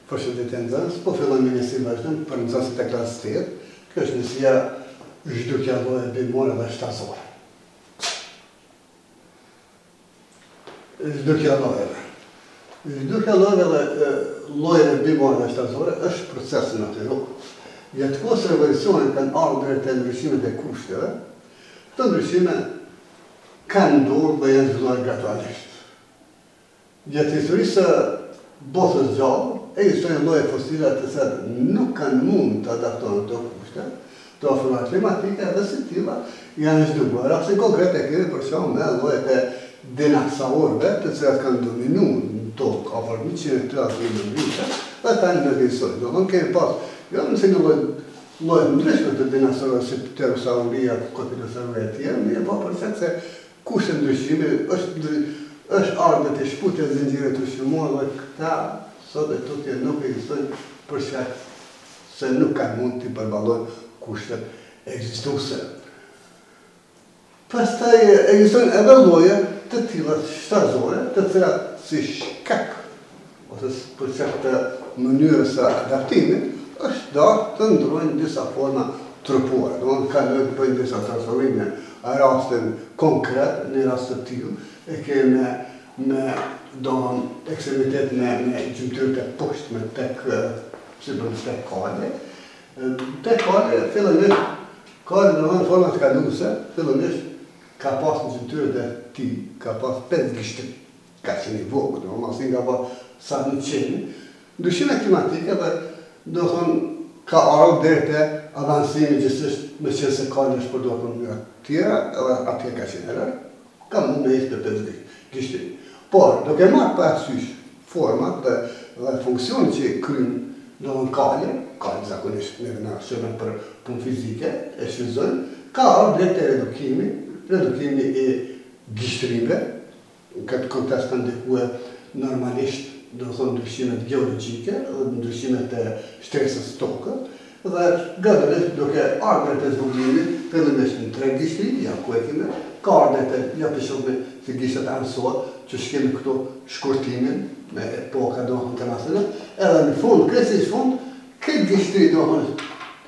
Përshëndetje nxënës, po fillojmë me si vazhdim për nxënësit e klasës 8. Kjo është njësia zhdukja lloje bimore dhe shtazore. Zhdukja llojeve. Zhdukja llojeve dhe llojeve bimore dhe shtazore është proces natyror. Jetëkohës revolucionit kanë ardhur te ndryshimet e kushteve. Këto ndryshime kanë ndodhur dhe janë zhvilluar gradualisht. Gjatë historisë së botës gjallë, ekzistojnë lloje fosile të cilat nuk kanë mund të adaptohen të kushte, të ofruar klimatike dhe si tilla janë zhdukuar. Rasti konkret e kemi për shembull me llojet e dinosaurëve, të cilat kanë dominuar në tokë afër 130 vite, dhe tani në historie. Domthonë kemi pas jo nëse një lloj ndryshme të dinosaurëve si pterosauria, kotilosauria e tjerë, mirë po për shkak se kushte ndryshimi është ardhur të shputja e zinxhirit ushqimor dhe këta sot e tutje nuk ekzistojnë për shkak se nuk kanë mund të përballojnë kushtet ekzistuese. Pastaj ekzistojnë edhe lloje të tilla shtazore, të cilat si shkak ose për shkak të mënyrës së adaptimit është darë të ndrojnë disa forma trupore. Domthonë kanë të bëjnë disa transformime a rastin konkret, në rast të tillë e kemi me ekstremitet me gjymtyrët e poshtme tek kale. Tek kale fillimisht kale në forma të kaluese, fillimisht ka pas në gjymtyrët e tij, ka pas 5 gishtri. Ka qenë i vogël, domosdoshmë nga pas sa në qenë. Ndryshime klimatike dhe do thonë ka ardhur deri te avancimi gjithsesi me qenë se kale është përdorur në mënyra të tjera, edhe atje ka qenë erë, ka mund me ishte 5 gishtri. Por, duke marrë parasysh format dhe funksionin që kryen domthonë kale zakonisht në shërben për punë fizike, e shfrytëzojnë, ka ardhur deri te redukimi i gishtrimeve. Në këtë kontekst kanë ndikuar normalisht domthonë ndryshimet geologjike, ndryshimet e shtresës tokës, dhe gradualisht duke ardhur te zbulimi, fillimisht në 3 gishtri, ja ku e kemi, ka ardhur te ja për shembull si gishtat anësor, që shkemi këtu shkurtimin me epoka domthonë të masëve, edhe në fund, kryesisht fund, këtë gishtri domthonë,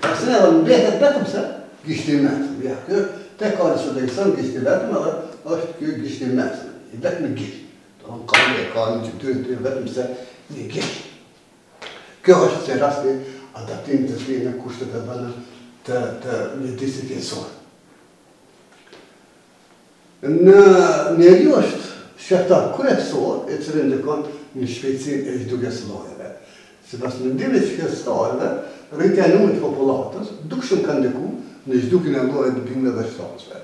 pasi edhe mbetet vetëm se gishtri mesëm. Ja, kjo te ka sot ekziston gishtri vetëm, edhe është ky gishtri mesëm, i vetëm gisht. Ka një gjymtyrë të vetëm se një gisht. Kjo është se rasti adaptimit të shtrirë në kushtet e vënë të mjedisit jetësor. Në njeriu është shkaktar kryesor i cili ndikon në shpejtësinë e zhdukjes së llojeve. Sipas mendimit të shkencëtarëve, rritja e numrit të popullatës dukshëm ka ndikuar në zhdukjen e llojeve të bimëve dhe shtazëve.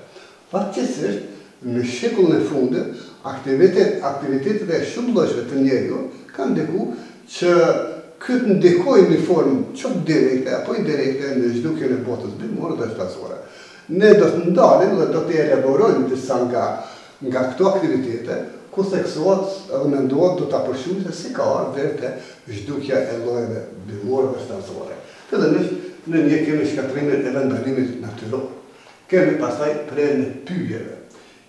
Fatkeqësisht, në shekullin e fundit, aktivitetet e shumë llojshme të njeriu kanë ndikuar që këtë ndikojnë në formë qoftë direkte apo indirekte në zhdukjen e botës bimore dhe shtazore. Ne do të ndalim dhe do të elaborojmë disa nga këto aktivitete, ku theksohet edhe mendohet do ta përshkruajmë se si ka ardhur deri te zhdukja e llojeve bimore dhe shtazore. Fillimisht në një kemi shkatrimin e vendbanimit natyror. Kemi pastaj prerjen e pyjeve.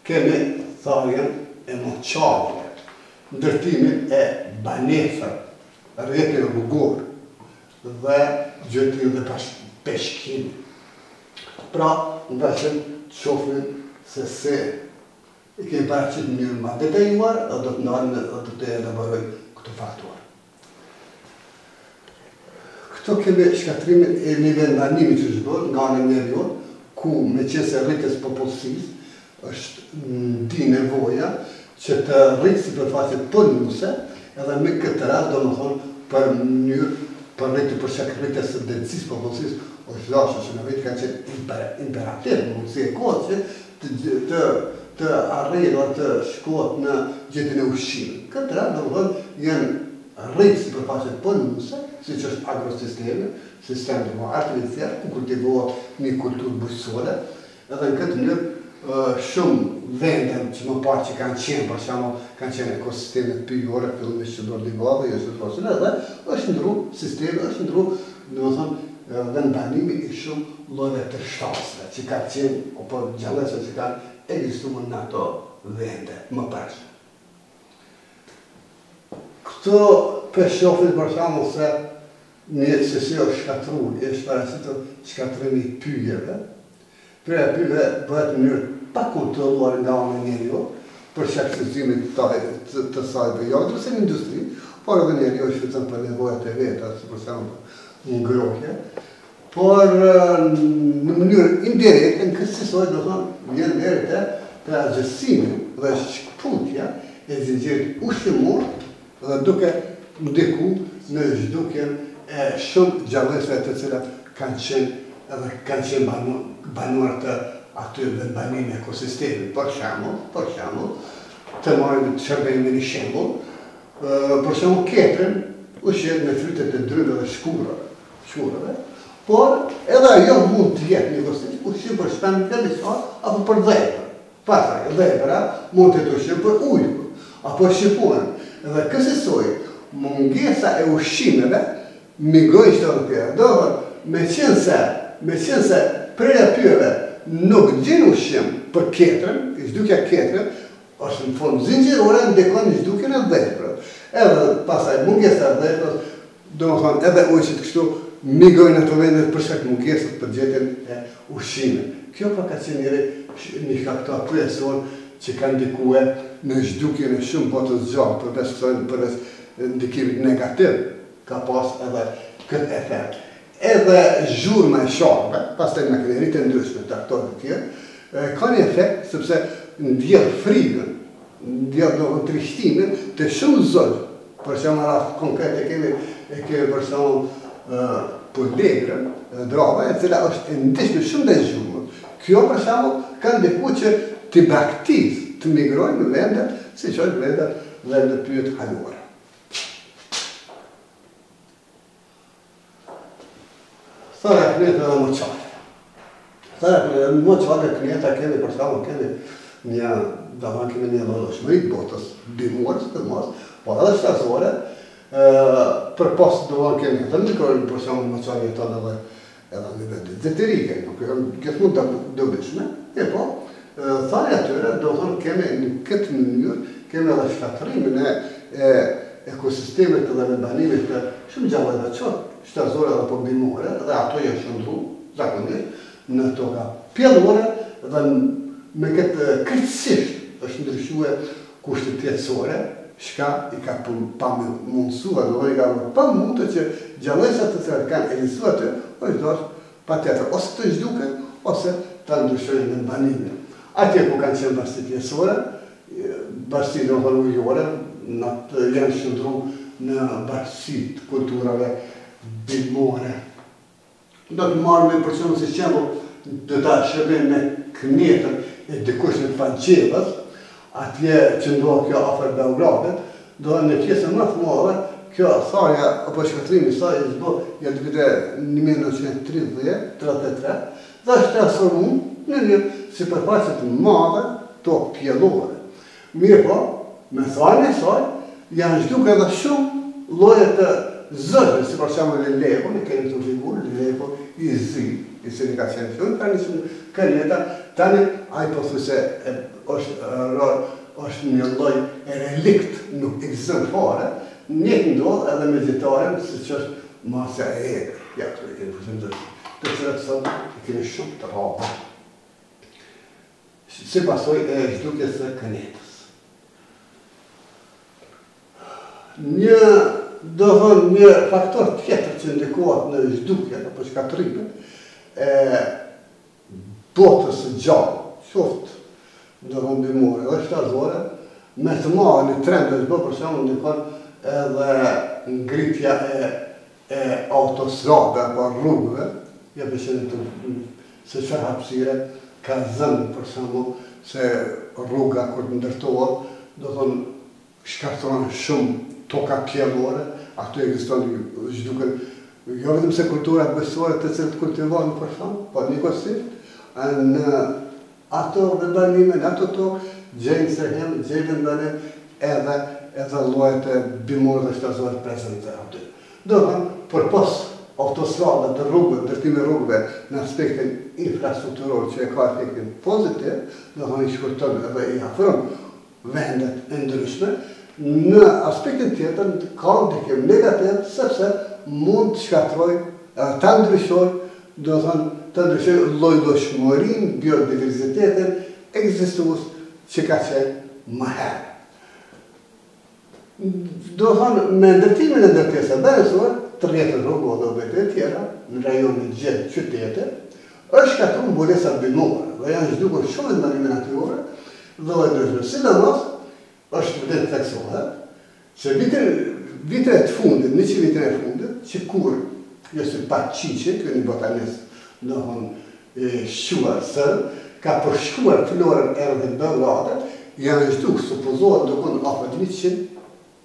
Kemi tharjen e moçarëve, ndërtimin e banesave, rrjetin rrugor dhe gjëtin dhe peshkin. Pra, në vazhdim të shohim se si i kemi paraqitur në mënyrë më detajuar dhe do të ndalim dhe do të elaborojmë këto faktura. Këto kemi shkatrimin e një vendbanimit që zhbon nga ana e njeriut, ku me qenë se rritjes popullsisë është ndi nevoja që të rritë sipërfaqe ponuse, edhe me këtë rast domethënë për mënyrë për rritje për shkak rritjes së densisë popullsisë, është dashur që në vit ka qenë imperativ, mundësi e kohës që të arrijë dhe të shkohet në gjetjen e ushqimit. Këtë rast domethënë janë rritë sipërfaqe ponuse, siç është agrosistemi, sistemi artificial, ku kultivohet një kulturë bujqësore, edhe në këtë mënyrë shumë vende që më parë që kanë qenë, për shembull, kanë qenë ekosistemet pyjore, fillimisht që do livadë, jo shtazore, dhe është ndruar sistemi, është ndruar, domethënë, vendbanimi i shumë llojeve të shtazëve, që kanë qenë apo gjallëse që kanë ekzistuar në ato vende më parë. Këto për shofit për shamu se një se si është shkatru, është parasitur shkatrimi pyjeve. Pyjeve bëhet në njërë pa kontrolluar nga anë njeriu, për shkaktizimit të saj bëjot, ose në industri, por edhe njeriu shfrytëzon për nevojat e veta, si për shamu ngrohje. Por në mënyrë indirekte, në kësisoj, do thonë, vjen deri te agjësimi dhe shkputja e zinxhirit ushqimor dhe duke ndiku në zhdukjen e shumë gjallësve të cilat kanë qenë banuar të atyre banimit ekosistemit. Për shembull, të marrim të shërbejmë një shembull, për shembull ketrën ushqet me frytet e dryve dhe shkurave, por edhe ajo mund të jetë një ushqim për shpend delicor apo për dhepër. Pastaj, dhepëra mund të jetë ushqim për ujë, apo shqipuan. Dhe kësaj mungesa e ushqimeve migrojnë çdo tjetër. Do me qenë se prerja pyjeve nuk gjen ushqim për ketrën, zhdukja ketrën, është në formë zinxhirore ndikon në zhdukjen e dhepërës. Edhe pastaj mungesa e dhepërës, domethënë edhe ujësit kështu migrojnë ato vende për shkak të mungesës për gjetjen e ushqimit. Kjo pra ka qenë një faktor kryesor që ka ndikuar në zhdukjen e shumë botës gjatë, përveç ndikimit negativ, ka pas edhe këtë efekt. Edhe zhurma e sharkëve, pastaj makineritë e ndryshme, traktorët e tjerë, ka një efekt sepse ndjell frigën, ndjell trishtimin të shumë zonë. Për shembull rast konkret e kemi për shembull pulegrën, drava, e cila është e ndishme shumë dhe zhurmët. Kjo për shembull ka ndikuar që të braktisë të migrojnë në vendet, si që është vendet pyjet kaluara. Thara këneta dhe moqare. Në moqare këneta kemi për shembull kemi një llojshmëri të botës bimore, të mos, por edhe shtazore, për pas duan kemi të mikrojnë për shembull moqare jeton edhe në vendet zeterike, nuk këtë mund të dobishme, e po, thari atyre, do thonë kemi në këtë mënyrë, kemi edhe shkatrimin e ekosistemit dhe vendanimit të shumë gjallë dhe qëtë, shtazore dhe po bimore, dhe ato janë shëndru, zakonisht, në toka pjellore, dhe me këtë krytësisht është ndryshue kushtet jetësore, shka i ka pa mundësua, do i ka pa mundë që gjallësat të cilat kanë edhisua të, është dorë pa tjetër, ose të zhduke, ose të ndryshojnë në banimin. Atje ku kanë qenë bashkësit jetësore, bashkësit në thonë ujore, janë shëndru në bashkësit kulturave bimore. Do të marrë për shembull si shembull, do ta shërbejmë me kënetën e dikush në Panqevës, atje që ndodh kjo afër Beogradit, do në pjesën më të madhe, kjo tharja apo shkatrimi i saj zbot ja vitet 1933, dhe është transformuar në një sipërfaqe të madhe tokë pjellore. Mirë po, me tharjen e saj janë zhdukur edhe shumë lloje të zëve, si për shembull leleku, ne kemi të figurë, leleku i zi, i cili ka qenë shumë, tani shumë këneta, tani ai po thosë është një lloj e relikt, nuk ekziston fare, njëtë ndodh edhe me gjitaren, si që është masja e egër. Ja, të kemi përshim të cilat sot i kemi shumë të rraba. Si pasoj e zhdukjes së kënetës. Një faktor tjetër që ndikohet në zhdukje apo shkatrimin e botës së gjallë, qoftë bimore dhe shtazore, me të marrë një trend dhe zbë për shembull ndikon edhe ngritja e autostrade apo rrugëve, ja përshënë se çfarë hapësire ka zënë për shembull se rruga kur të ndërtohet, do thonë shkatron shumë toka pjellore, ato ekziston zhduken jo vetëm se kulturat besore të cilat kultivohen për shembull, por njëkohësisht në ato vendanime, në ato tokë gjejnë sërhem, gjejnë vendanim edhe llojet e bimore dhe shtazore prezente aty. Do thonë, përpos autostradave të rrugëve, ndërtimi rrugëve në aspektin infrastrukturor që e ka efektin pozitiv, do thonë i shkurton edhe i afron vendet e ndryshme, Në aspektin tjetër, ka ndikim negativ, sepse mund të shkatroj, të ndryshoj, do të ndryshoj lloj-llojshmërinë, biodiversitetin ekzistues që ka qenë më herë. Do thonë, me ndërtimin e ndërtesave banesore, të rrjetën rrugë dhe objekte tjera, në rajonin gjithë qytete, është shkatruar mbulesa bimore, dhe janë zhdukur shumë ndërmime natyrore, dhe ndryshme. Sidomos, është vërtet theksohet, që vitet e fundit, 100 vitet e fundit, që kur Josip Paqiqi, ky një botanist, do thonë shquar sër, ka përshkruar florën e Beograde, janë zhdukur supozohet ndokun afër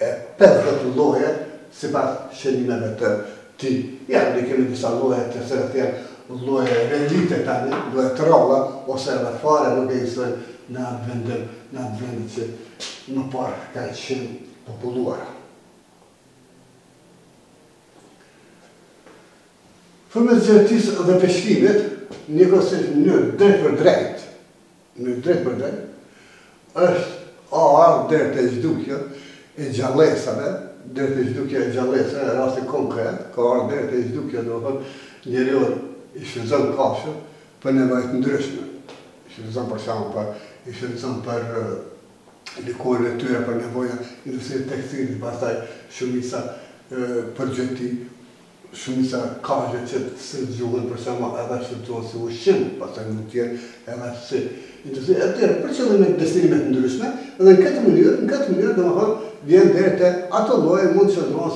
150 lloje sipas shënimeve të tij. Ja, ne kemi disa lloje të cilat janë lloje relikte tani, lloje të rralla ose edhe fare nuk ekzistojnë në atë vend që më parë ka qenë populluara. Fëmës gjertisë dhe peshkimit, një kërësisht në drejt për drejt, është arë dhe të zhdukja e gjallesave, dhe të zhdukja e gjallesave, e rasti konkret, ka arë dhe të zhdukja, do thënë, njeriu i shfrytëzon kafshë për nevojat ndryshme. I shfrytëzon për shembull, i shfrytëzon për likurin e tyre, për nevoja industrisë tekstilit, pastaj shumica përgjithësi, shumica kafshë që të zgjuhen për shembull edhe shfrytëzohen si ushqim, pastaj mund të jenë edhe si industri e tjerë për qëllime destinime të ndryshme, dhe në këtë mënyrë domethënë vjen deri te ato lloje mund të qëndrohen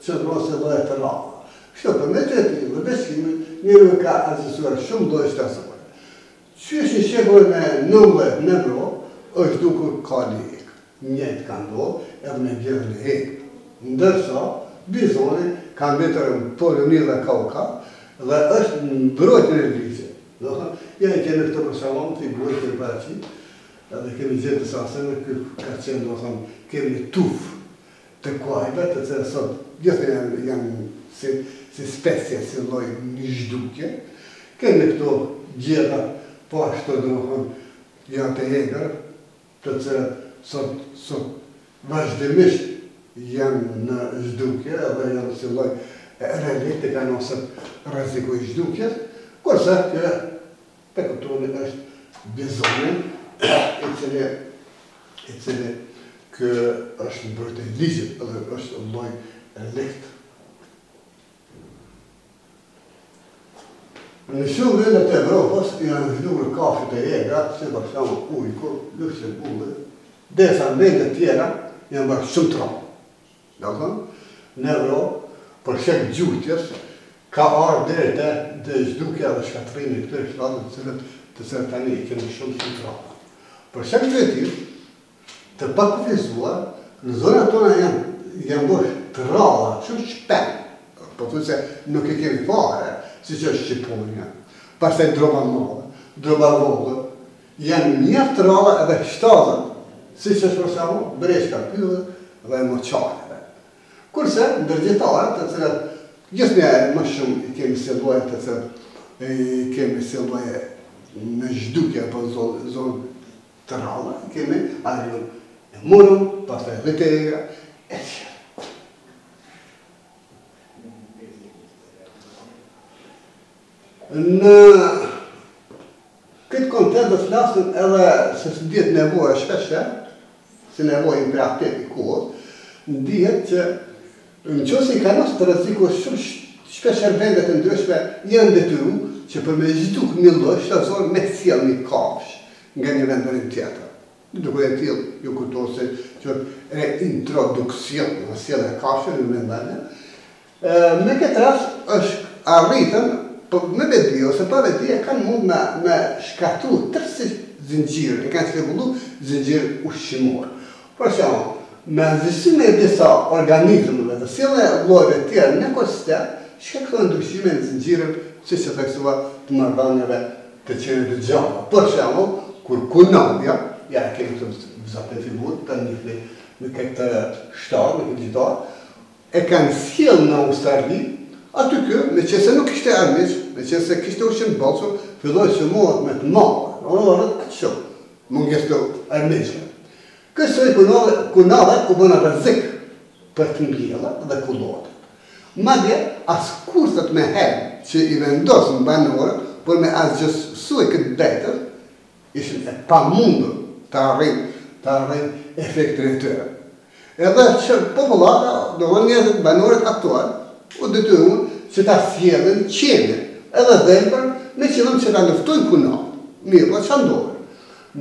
si lloje të rralla. Kështu për me gjertin dhe peshkimin, njeriu ka ekzistuar shumë lloje shtresore. Qysh i shekull me 19 në Evropë, është dukur ka lek. Njëjtë ka ndodhur edhe me vjerën e hekë. Ndërsa bizoni ka mbetur në Poloni dhe Kaukaz dhe është në mbrojtjen e ligjit. Do thonë, ja kemi këtë për shembull figurë të paraqit, edhe kemi gjetur disa aseme që ka qenë, do thonë, kemi tufë të kuajve, të cilët sot gjithë janë si specie, si lloj zhdukje. Kemi këto gjera, po ashtu do thonë, janë të egër, të cilët sot vazhdimisht janë në zhdukje, edhe janë si lloj relikte kanë ose rreziku i zhdukjes, kurse që pekutoni është bizoni, i cili kë është mbrojtje e ligjit edhe është lloj relikt. Në shumë vende të Evropës janë zhdukur kafshët e egra, si për shembull ujku, Luksemburgu, derisa në vende tjera janë bërë shumë tronj. Do thonë, në Evropë, për shkak gjutjes, ka ardhur deri te zhdukja dhe shkatrimi i këtyre shtatëve të cilët tani i kemi shumë tronj. Për shkak të këtij, të pakufizuar, në zonat tona janë bërë të rralla, shumë shpejt. Po thuaj se nuk e kemi fare, siç është Shqiponia. Pastaj droba madhe, droba vogël, janë mjaft të rralla edhe shtazën, siç është për shembull breshka pyllë dhe moçareve. Kurse ndërgjitaret, të cilat gjithnjëherë më shumë i kemi si lloje të cilat kemi si lloje në zhdukje apo zonë të rralla, kemi arion e murën, pastaj dhe të egra, etc. Në këtë kontekst do flasim edhe se ndihet nevoja shpeshe, si nevojë imperativ i kohës, ndihet që nëse i kanë të rreziku shumë shpesh vende të ndryshme janë detyruar që për me zhduk një lloj shtazor me sjell një kafshë nga një vend në tjetër. Duke e tillë, ju kujtose që reintroduksion në sjellje e kafshëve në vendane. Në këtë rast është arritën me veti ose pa veti e kanë mund me shkatru tërsi zinxhir, e kanë shkatru zinxhir ushqimor. Për shembull, me nxjerrjen e disa organizmeve të sjellje llojeve të tjera në ekosistem, shkaktojnë ndryshime në zinxhirin, siç e theksova, të marrëdhënieve të qenit të gjalla. Për shembull, kur kunavja, ja kemi këtë vizatë figurë të njëjtë në këtë shtatë, në këtë ditar, e kanë sjell në Australi. Aty kë, me qëse nuk ishte armiq, me qëse kishte ushqim balsur, filloj që mohet me të malë, rrët këtë shumë, munges të armiqme. Kësoj kunavet u bëna rrezik për të mbjella dhe kullotet. Madje as kursat me herë që i vendosën banorët për me asgjësuar këtë drejtës, ishin e pamundur të arrijnë efektin e tyre. Edhe që popullata, do të njerëzit banorët aktual, u detyruan që ta sjellin qenin edhe dhëmbër me qëllim që ta luftojnë kunavën. Mirë, po çfarë ndodhi?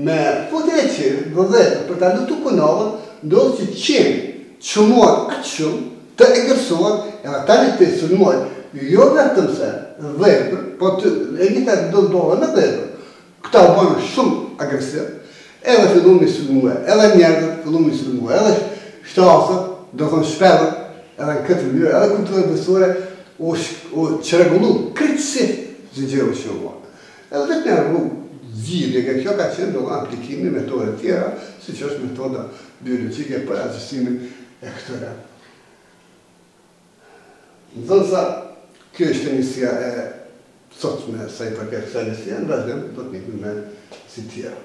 Me futjen e qenit, vëdhëtë, për ta luftuar kunavën, ndodhi që qeni çmuat aq shumë të egërsohet edhe tani të sulmohet jo vetëm se dhëmbër, po të e njëjta do ndodhe me dhëmbër. Këta u bënë shumë agresiv, edhe fillon me sulmue, edhe njerëzit fillon me sulmue, edhe shtasët, do thonë shpellët, edhe në këtë mënyrë, edhe kultura besore u çrregullu krejtësisht zgjeru shumë. Edhe vetë në rrugë zgjidhje nga kjo ka qenë do aplikimi metode tjera, siç është metoda biologjike për agjësimin e këtyre. Ndoshta kjo është nisja e sotme sa i përket kësaj nisje, në vazhdim do të nisim me si tjera.